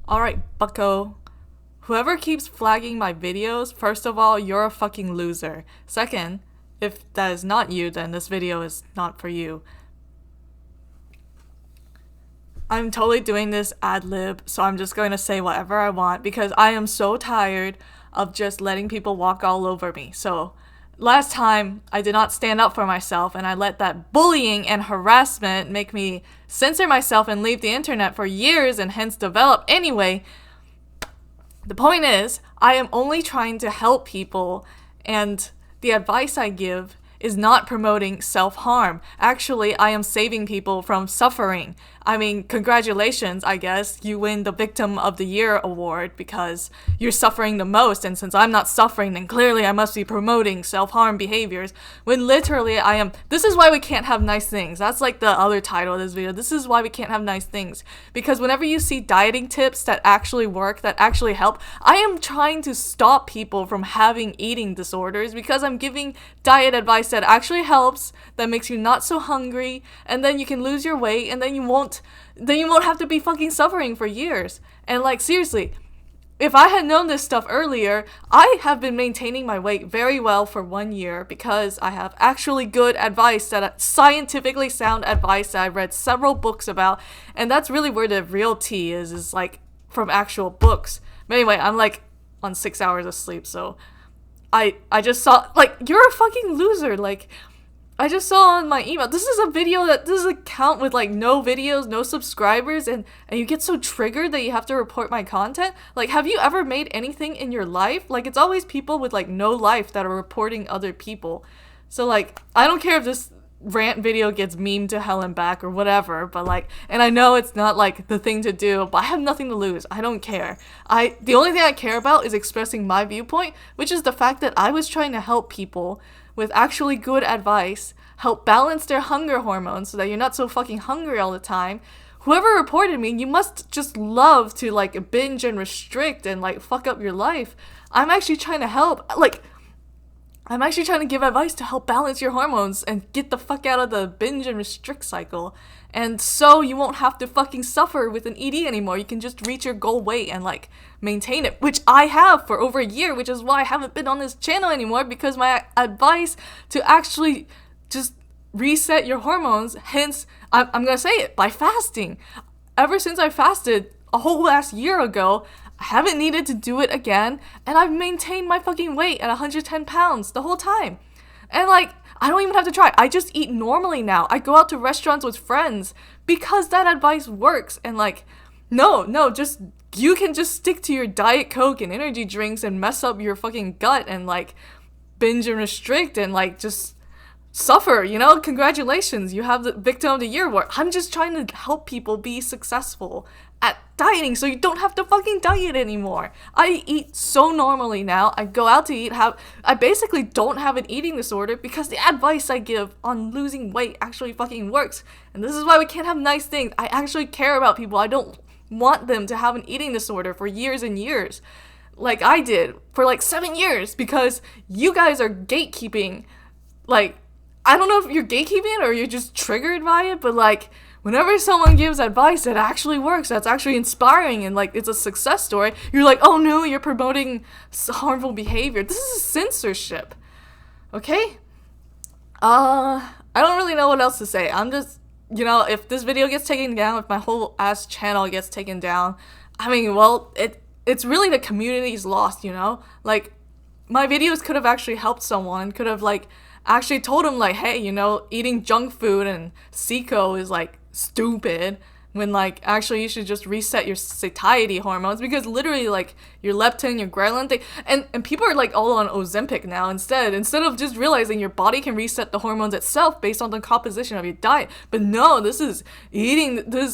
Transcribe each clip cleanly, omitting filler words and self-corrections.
Alright, bucko. Whoever keeps flagging my videos, first of all, you're a fucking loser. Second, if that is not you, then this video is not for you. I'm totally doing this ad lib, so I'm just going to say whatever I want because I am so tired of just letting people walk all over me. So, last time I did not stand up for myself and I let that bullying and harassment make me censor myself and leave the internet for years and hence develop anyway. The point is, I am only trying to help people, and the advice I give is not promoting self-harm. Actually, I am saving people from suffering. I mean, congratulations, I guess. You win the Victim of the Year award because you're suffering the most, and since I'm not suffering, then clearly I must be promoting self-harm behaviors, when literally I am. This is why we can't have nice things. That's like the other title of this video. This is why we can't have nice things. Because whenever you see dieting tips that actually work, that actually help, I am trying to stop people from having eating disorders because I'm giving diet advice that actually helps, that makes you not so hungry, and then you can lose your weight, and then you won't have to be fucking suffering for years. And like, seriously, if I had known this stuff earlier, I have been maintaining my weight very well for 1 year because I have actually good advice, that scientifically sound advice that I've read several books about, and that's really where the real tea is like from actual books. But anyway, I'm like on 6 hours of sleep, so I just saw, like, you're a fucking loser. Like, I just saw on my email, this is an account with like no videos, no subscribers, and you get so triggered that you have to report my content. Like, have you ever made anything in your life? Like, it's always people with like no life that are reporting other people. So like, I don't care if this rant video gets memed to hell and back or whatever, but like, and I know it's not like the thing to do, but I have nothing to lose. I don't care. The only thing I care about is expressing my viewpoint, which is the fact that I was trying to help people with actually good advice, help balance their hunger hormones so that you're not so fucking hungry all the time. Whoever reported me, you must just love to like binge and restrict and like fuck up your life. I'm actually trying to help. Like, I'm actually trying to give advice to help balance your hormones and get the fuck out of the binge and restrict cycle. And so you won't have to fucking suffer with an ED anymore. You can just reach your goal weight and like maintain it, which I have for over a year, which is why I haven't been on this channel anymore, because my advice to actually just reset your hormones, hence, I'm gonna say it, by fasting. Ever since I fasted a whole last year ago, I haven't needed to do it again, and I've maintained my fucking weight at 110 pounds the whole time. And like, I don't even have to try. I just eat normally now. I go out to restaurants with friends because that advice works. And like, just, you can just stick to your Diet Coke and energy drinks and mess up your fucking gut and like binge and restrict and like just suffer, you know? Congratulations, you have the Victim of the Year award. I'm just trying to help people be successful at dieting so you don't have to fucking diet anymore. I eat so normally now. I go out to eat. I basically don't have an eating disorder because the advice I give on losing weight actually fucking works. And this is why we can't have nice things. I actually care about people. I don't want them to have an eating disorder for years and years, like I did for like 7 years, because you guys are gatekeeping. Like, I don't know if you're gatekeeping or you're just triggered by it, but like, whenever someone gives advice that actually works, that's actually inspiring, and like it's a success story, you're like, oh no, you're promoting harmful behavior. This is censorship. Okay? I don't really know what else to say. I'm just, you know, if this video gets taken down, if my whole ass channel gets taken down, I mean, well, it's really the community's lost, you know? Like, my videos could have actually helped someone, could have like actually told him like, hey, you know, eating junk food and Seco is like stupid, when like actually you should just reset your satiety hormones, because literally like your leptin, your ghrelin, and people are like all on Ozempic now instead of just realizing your body can reset the hormones itself based on the composition of your diet. But no, this is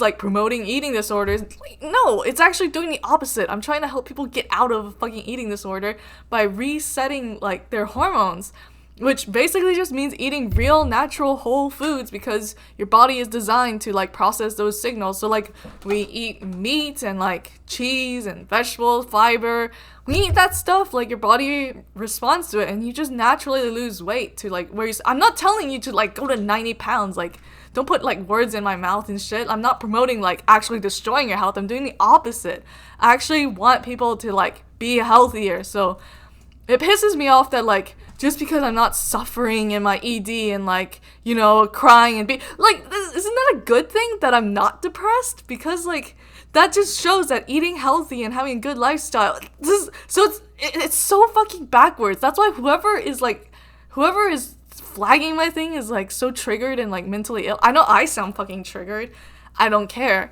like promoting eating disorders. No, it's actually doing the opposite. I'm trying to help people get out of a fucking eating disorder by resetting like their hormones, which basically just means eating real, natural, whole foods, because your body is designed to like process those signals. So like, we eat meat and like cheese and vegetables, fiber. We eat that stuff, like your body responds to it, and you just naturally lose weight to like where I'm not telling you to like go to 90 pounds, like don't put like words in my mouth and shit. I'm not promoting like actually destroying your health. I'm doing the opposite. I actually want people to like be healthier. So it pisses me off that like just because I'm not suffering in my ED and like, you know, crying and be like, isn't that a good thing that I'm not depressed? Because like that just shows that eating healthy and having a good lifestyle, it's so fucking backwards. That's why whoever is flagging my thing is like so triggered and like mentally ill. I know I sound fucking triggered. I don't care.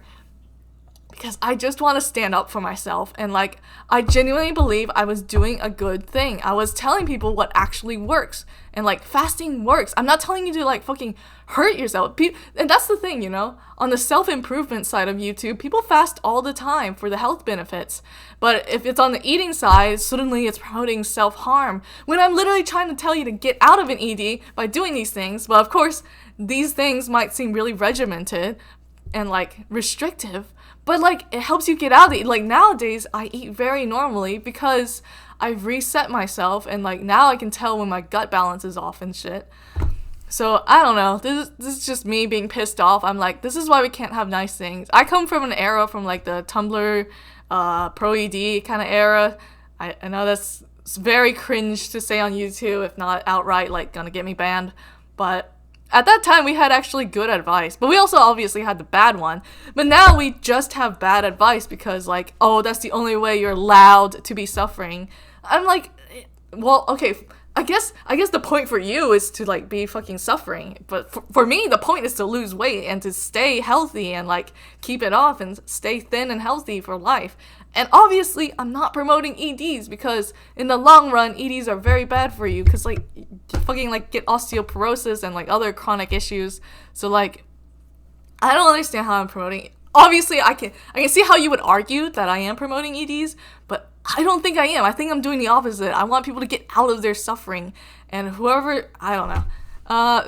Because I just want to stand up for myself, and like I genuinely believe I was doing a good thing. I was telling people what actually works, and like fasting works. I'm not telling you to like fucking hurt yourself. And that's the thing, you know, on the self-improvement side of YouTube, people fast all the time for the health benefits. But if it's on the eating side, suddenly it's promoting self-harm. When I'm literally trying to tell you to get out of an ED by doing these things. But of course, these things might seem really regimented and like restrictive. But, like, it helps you get out of it. Like, nowadays, I eat very normally because I've reset myself. And, like, now I can tell when my gut balance is off and shit. So, I don't know. This is just me being pissed off. I'm like, this is why we can't have nice things. I come from an era from, like, the Tumblr, pro-ED kind of era. I know that's very cringe to say on YouTube, if not outright, like, gonna get me banned. But at that time, we had actually good advice, but we also obviously had the bad one. But now we just have bad advice because, like, oh, that's the only way you're allowed to be suffering. I'm like, well, okay, I guess the point for you is to, like, be fucking suffering. But for me, the point is to lose weight and to stay healthy and, like, keep it off and stay thin and healthy for life. And obviously, I'm not promoting EDs because in the long run, EDs are very bad for you because, like, you fucking, like, get osteoporosis and, like, other chronic issues. So, like, I don't understand how I'm promoting. Obviously, I can see how you would argue that I am promoting EDs, but I don't think I am. I think I'm doing the opposite. I want people to get out of their suffering. And whoever, I don't know.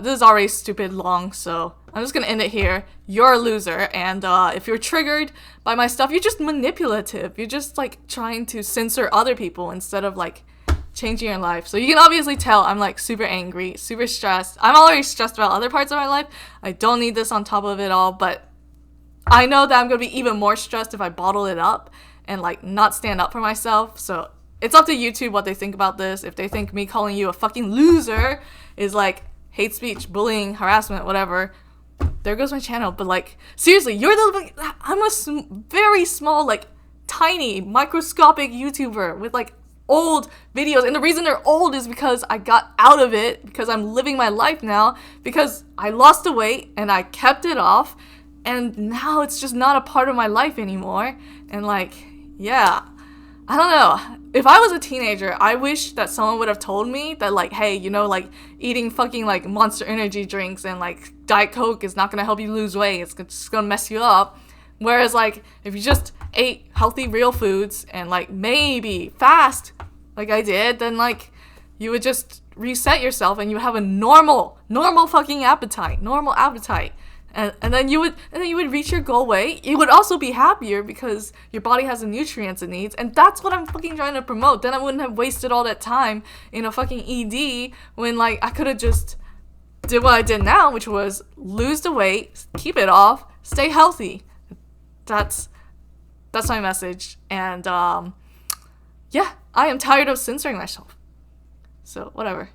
This is already stupid long, so I'm just gonna end it here. You're a loser, and if you're triggered by my stuff, you're just manipulative. You're just like trying to censor other people instead of like changing your life. So you can obviously tell I'm like super angry, super stressed. I'm already stressed about other parts of my life. I don't need this on top of it all, but I know that I'm gonna be even more stressed if I bottle it up and like not stand up for myself. So it's up to YouTube what they think about this. If they think me calling you a fucking loser is like hate speech, bullying, harassment, whatever, there goes my channel. But like, seriously, I'm a very small, like, tiny, microscopic YouTuber with like old videos. And the reason they're old is because I got out of it, because I'm living my life now, because I lost the weight and I kept it off. And now it's just not a part of my life anymore. And like, yeah, I don't know. If I was a teenager, I wish that someone would have told me that, like, hey, you know, like, eating fucking, like, Monster Energy drinks and, like, Diet Coke is not gonna help you lose weight. It's just gonna mess you up. Whereas, like, if you just ate healthy, real foods and, like, maybe fast, like I did, then, like, you would just reset yourself and you would have a normal fucking appetite. Normal appetite. And then you would reach your goal weight. You would also be happier because your body has the nutrients it needs. And that's what I'm fucking trying to promote. Then I wouldn't have wasted all that time in a fucking ED when, like, I could have just did what I did now, which was lose the weight, keep it off, stay healthy. That's my message. And yeah, I am tired of censoring myself. So whatever.